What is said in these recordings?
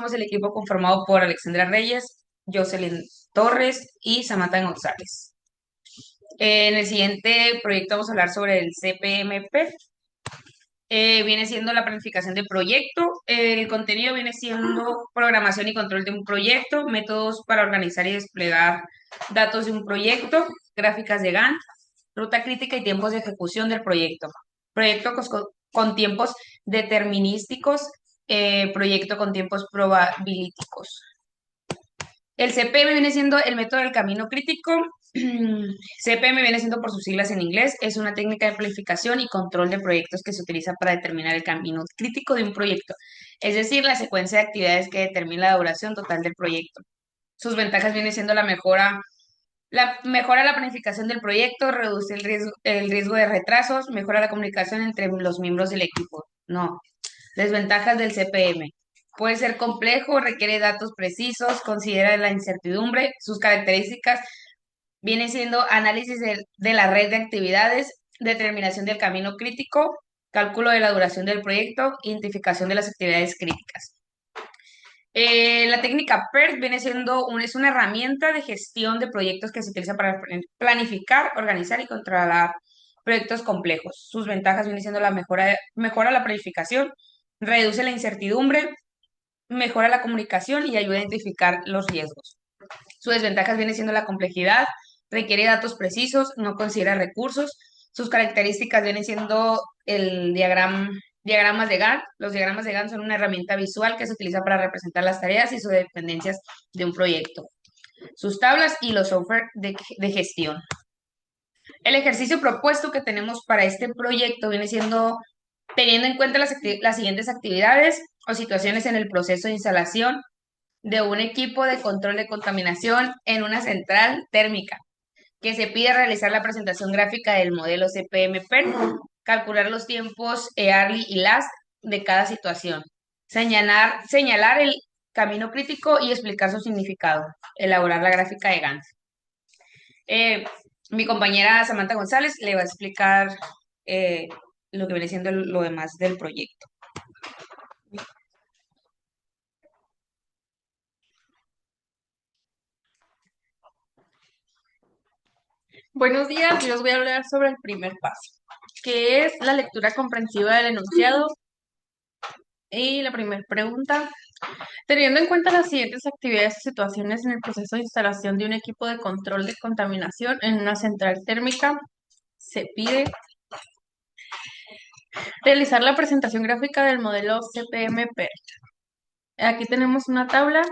Somos el equipo conformado por Alexandra Reyes, Jocelyn Torres y Samantha González. En el siguiente proyecto vamos a hablar sobre el CPMP. Viene siendo la planificación de proyecto. El contenido viene siendo programación y control de un proyecto, métodos para organizar y desplegar datos de un proyecto, gráficas de Gantt, ruta crítica y tiempos de ejecución del proyecto. Proyecto con tiempos determinísticos, proyecto con tiempos probabilísticos. El CPM viene siendo el método del camino crítico. CPM viene siendo por sus siglas en inglés, es una técnica de planificación y control de proyectos que se utiliza para determinar el camino crítico de un proyecto, es decir, la secuencia de actividades que determina la duración total del proyecto. Sus ventajas viene siendo la mejora la planificación del proyecto, reduce el riesgo de retrasos, mejora la comunicación entre los miembros del equipo. No. Desventajas del CPM. Puede ser complejo, requiere datos precisos, considera la incertidumbre, sus características viene siendo análisis de la red de actividades, determinación del camino crítico, cálculo de la duración del proyecto, identificación de las actividades críticas. La técnica PERT viene siendo es una herramienta de gestión de proyectos que se utiliza para planificar, organizar y controlar proyectos complejos. Sus ventajas vienen siendo mejora la planificación, reduce la incertidumbre, mejora la comunicación y ayuda a identificar los riesgos. Sus desventajas vienen siendo la complejidad, requiere datos precisos, no considera recursos. Sus características vienen siendo diagramas de Gantt. Los diagramas de Gantt son una herramienta visual que se utiliza para representar las tareas y sus dependencias de un proyecto. Sus tablas y los software de gestión. El ejercicio propuesto que tenemos para este proyecto viene siendo teniendo en cuenta las siguientes actividades o situaciones en el proceso de instalación de un equipo de control de contaminación en una central térmica, que se pide realizar la presentación gráfica del modelo CPM-PERT, calcular los tiempos EARLY y LAST de cada situación, señalar el camino crítico y explicar su significado, elaborar la gráfica de Gantt. Eh, Mi compañera Samantha González le va a explicar eh, lo que viene siendo lo demás del proyecto. Buenos días, yo os voy a hablar sobre el primer paso, que es la lectura comprensiva del enunciado. Y la primera pregunta, teniendo en cuenta las siguientes actividades y situaciones en el proceso de instalación de un equipo de control de contaminación en una central térmica, se pide realizar la presentación gráfica del modelo CPM-PERT. Aquí tenemos una tabla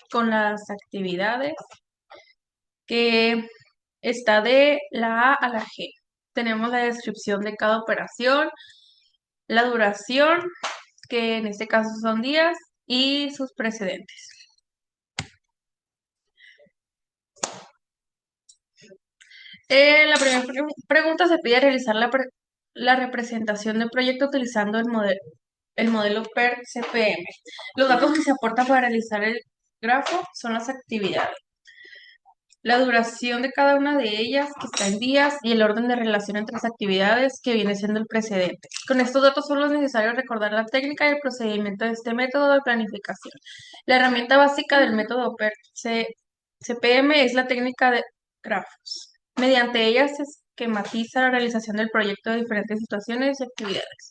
con las actividades que está de la A a la G. Tenemos la descripción de cada operación, la duración, que en este caso son días, y sus precedentes. La primera pregunta se pide realizar la representación del proyecto utilizando el modelo PER-CPM. Los datos que se aportan para realizar el grafo son las actividades, la duración de cada una de ellas, que está en días, y el orden de relación entre las actividades, que viene siendo el precedente. Con estos datos solo es necesario recordar la técnica y el procedimiento de este método de planificación. La herramienta básica del método PERT-CPM es la técnica de grafos. Mediante ella se esquematiza la realización del proyecto de diferentes situaciones y actividades.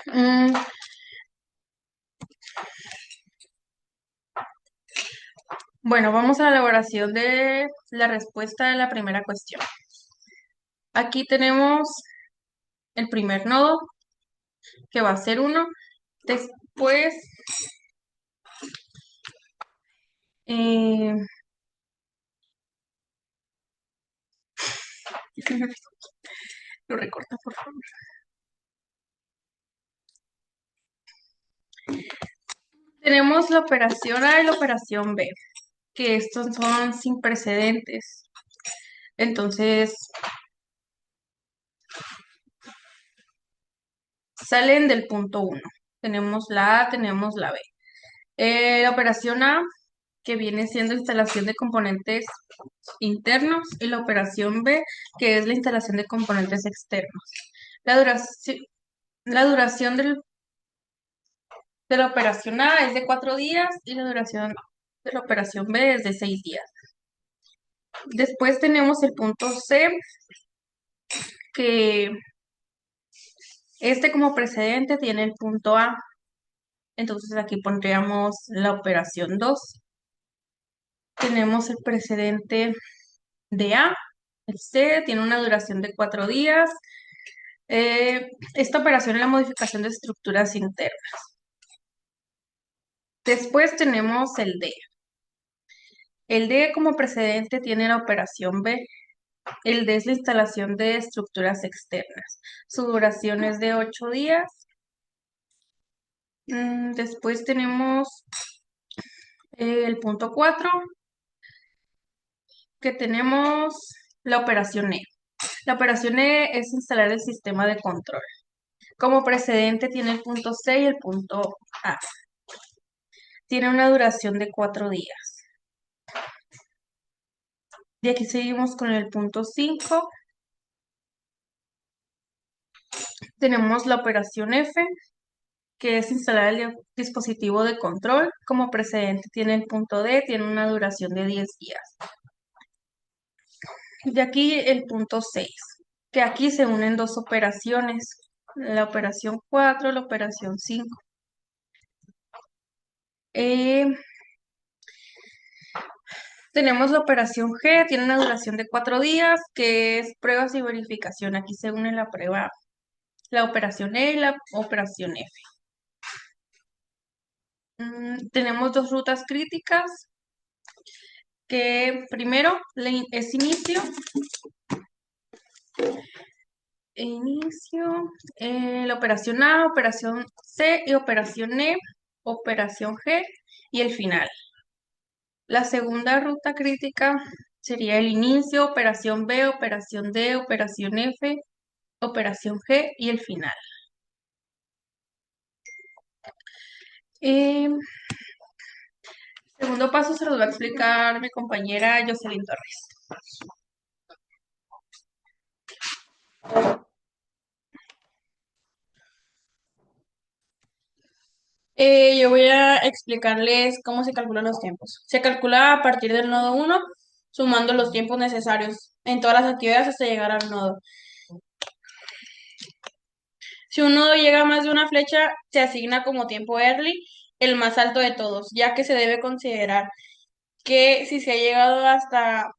Mm, Bueno, vamos a la elaboración de la respuesta de la primera cuestión. Aquí tenemos el primer nodo, que va a ser 1. Después, eh, lo recorta, por favor. Tenemos la operación A y la operación B, que estos son sin precedentes. Entonces, salen del punto 1. Tenemos la A, tenemos la B. La operación A, que viene siendo instalación de componentes internos, y la operación B, que es la instalación de componentes externos. La duración del de la operación A es de 4 días y la duración de la operación B es de 6 días. Después tenemos el punto C, que este como precedente tiene el punto A. Entonces aquí pondríamos la operación 2. Tenemos el precedente de A. El C tiene una duración de 4 días. Esta operación es la modificación de estructuras internas. Después tenemos el D. El D como precedente tiene la operación B. El D es la instalación de estructuras externas. Su duración es de 8 días. Después tenemos el punto 4, que tenemos la operación E. La operación E es instalar el sistema de control. Como precedente tiene el punto C y el punto A. Tiene una duración de 4 días. De aquí seguimos con el punto 5. Tenemos la operación F, que es instalar el dispositivo de control. Como precedente tiene el punto D, tiene una duración de 10 días. De aquí el punto 6, que aquí se unen dos operaciones, la operación 4, la operación 5. Eh, Tenemos la operación G, tiene una duración de 4 días, que es pruebas y verificación. Aquí se une la prueba, la operación E y la operación F. Tenemos dos rutas críticas, que primero es inicio, la operación A, operación C y operación E, operación G y el final. La segunda ruta crítica sería el inicio, operación B, operación D, operación F, operación G y el final. El segundo paso se los va a explicar mi compañera Jocelyn Torres. Yo voy a explicarles cómo se calculan los tiempos. Se calcula a partir del nodo 1, sumando los tiempos necesarios en todas las actividades hasta llegar al nodo. Si un nodo llega a más de una flecha, se asigna como tiempo early el más alto de todos, ya que se debe considerar que si se ha llegado hasta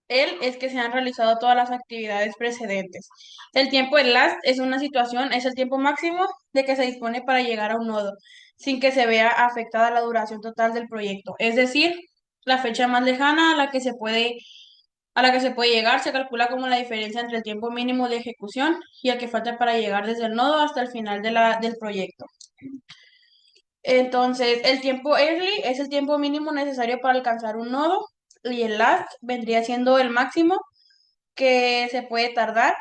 él es que se han realizado todas las actividades precedentes. El tiempo de last es una situación, es el tiempo máximo de que se dispone para llegar a un nodo, sin que se vea afectada la duración total del proyecto. Es decir, la fecha más lejana a la que se puede llegar se calcula como la diferencia entre el tiempo mínimo de ejecución y el que falta para llegar desde el nodo hasta el final del proyecto. Entonces, el tiempo early es el tiempo mínimo necesario para alcanzar un nodo y el last vendría siendo el máximo que se puede tardar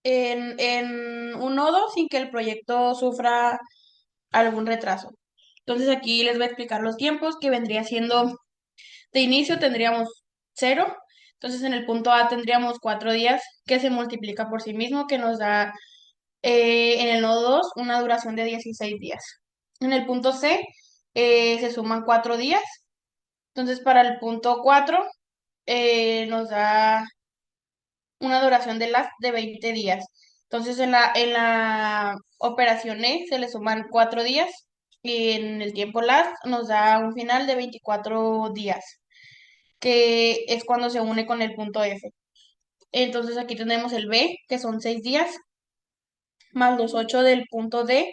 en un nodo sin que el proyecto sufra algún retraso. Entonces, aquí les voy a explicar los tiempos, que vendría siendo de inicio tendríamos 0. Entonces, en el punto A tendríamos 4 días que se multiplica por sí mismo, que nos da en el nodo 2 una duración de 16 días. En el punto C se suman 4 días. Entonces, para el punto 4 nos da una duración de 20 días. Entonces, en la operación E se le suman 4 días y en el tiempo last nos da un final de 24 días, que es cuando se une con el punto F. Entonces, aquí tenemos el B, que son 6 días, más los 8 del punto D,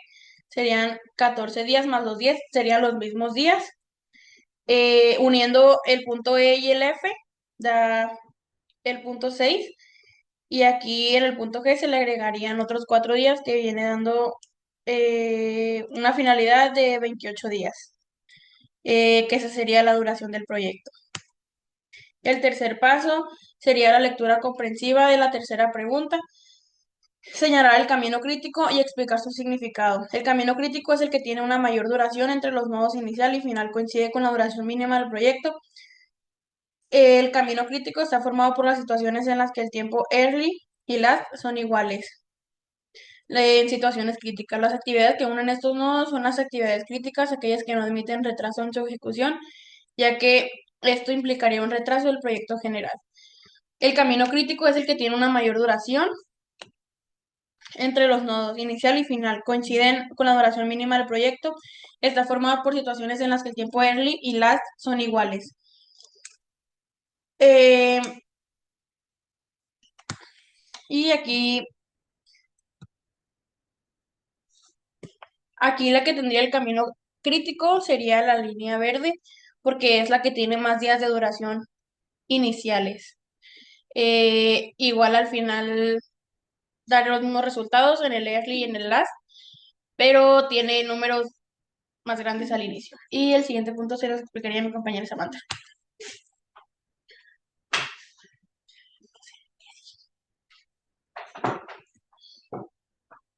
serían 14 días, más los 10, serían los mismos días. Uniendo el punto E y el F, da el punto 6. Y aquí en el punto G se le agregarían otros 4 días, que viene dando una finalidad de 28 días, que esa sería la duración del proyecto. El tercer paso sería la lectura comprensiva de la tercera pregunta, señalar el camino crítico y explicar su significado. El camino crítico es el que tiene una mayor duración entre los nodos inicial y final, coincide con la duración mínima del proyecto. El camino crítico está formado por las situaciones en las que el tiempo early y last son iguales. En situaciones críticas. Las actividades que unen estos nodos son las actividades críticas, aquellas que no admiten retraso en su ejecución, ya que esto implicaría un retraso del proyecto general. El camino crítico es el que tiene una mayor duración entre los nodos inicial y final. Coinciden con la duración mínima del proyecto. Está formado por situaciones en las que el tiempo early y last son iguales. Eh, y aquí la que tendría el camino crítico sería la línea verde, porque es la que tiene más días de duración iniciales. Igual al final dar los mismos resultados en el early y en el last, pero tiene números más grandes al inicio. Y el siguiente punto se los explicaría a mi compañera Samantha.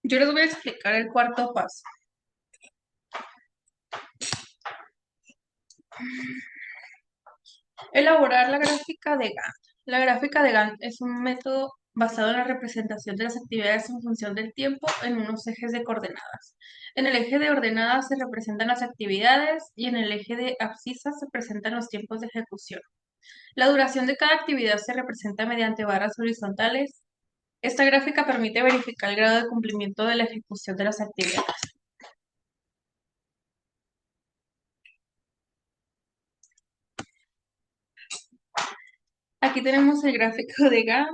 Yo les voy a explicar el cuarto paso. Elaborar la gráfica de Gantt. La gráfica de Gantt es un método basado en la representación de las actividades en función del tiempo en unos ejes de coordenadas. En el eje de ordenadas se representan las actividades y en el eje de abscisas se presentan los tiempos de ejecución. La duración de cada actividad se representa mediante barras horizontales. Esta gráfica permite verificar el grado de cumplimiento de la ejecución de las actividades. Aquí tenemos el gráfico de Gantt.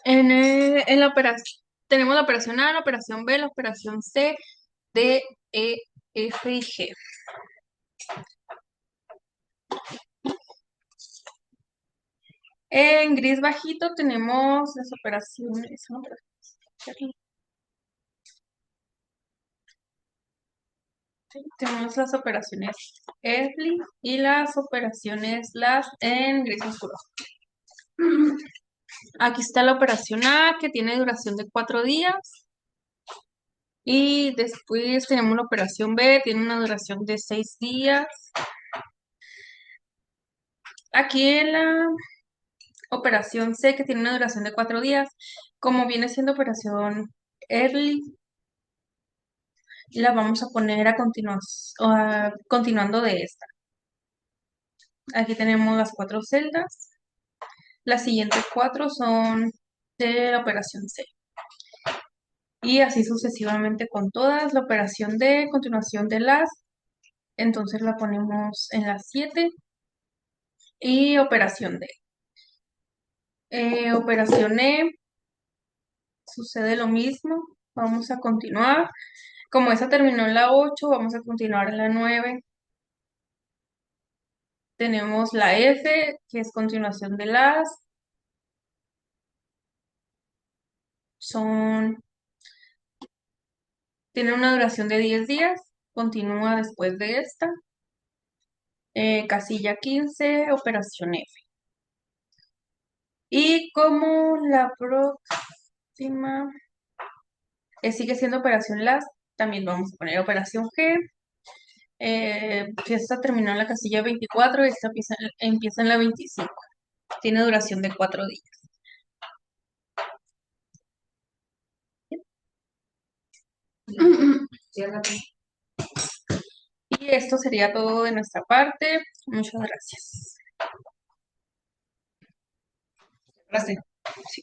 En la operación, tenemos la operación A, la operación B, la operación C, D, E, F y G. En gris bajito tenemos las operaciones. Tenemos las operaciones early y las operaciones last en gris oscuro. Aquí está la operación A, que tiene duración de 4 días. Y después tenemos la operación B, tiene una duración de 6 días. Aquí en la operación C, que tiene una duración de 4 días, como viene siendo operación early, la vamos a poner continuando de esta. Aquí tenemos las 4 celdas. Las siguientes 4 son de la operación C. Y así sucesivamente con todas. La operación D, continuación de las, entonces la ponemos en las 7. Y operación D. Operación E, sucede lo mismo. Vamos a continuar. Como esa terminó en la 8, vamos a continuar en la 9. Tenemos la F, que es continuación de las. Tiene una duración de 10 días. Continúa después de esta. Casilla 15, operación F. Y como la próxima sigue siendo operación LAS, también vamos a poner operación G. Esta terminó en la casilla 24, esta empieza en la 25. Tiene duración de 4 días. Y esto sería todo de nuestra parte. Muchas gracias. Gracias. Sí.